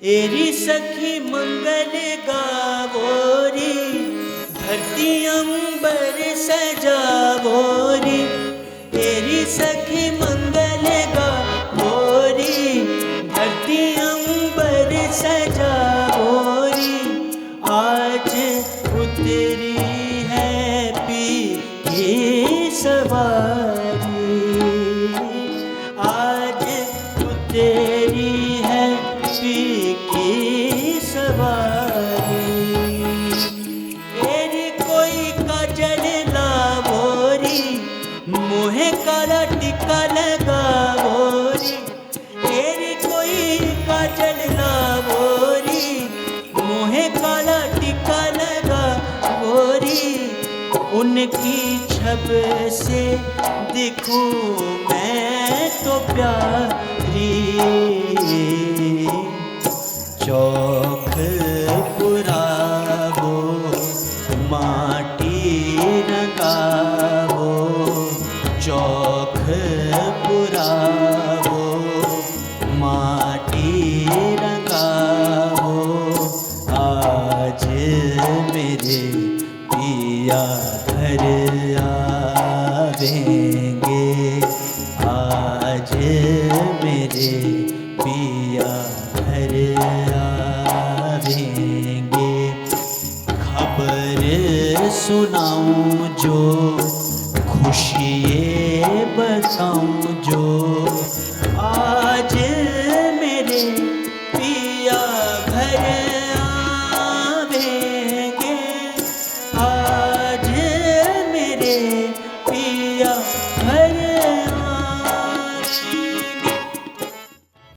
एरी सखी मंगल गावोरी, धरती अंबर सजावोरी। एरी सखी मंगल गावोरी, धरती अंबर सजावोरी। आज उतरी है पी की सवारी, आज उतरी है पी की सवारी। एरी कोई काजल लावोरी, मुहे काला टिका लगावोरी। एरी कोई काजल लावोरी, मुहे काला टिका लगावोरी। उनकी छब से दिखूं मैं तो प्यारी, चौक पुरावो माटी रंगावो, चौक पुरावो माटी रंगावो। आज मेरे पिया घर आवेंगे, आज मेरे पिया घर आवेंगे। खबर सुनाऊं जो, खुशियाँ बताऊं जो, आज मेरे पिया घर आवेंगे, आज मेरे पिया घर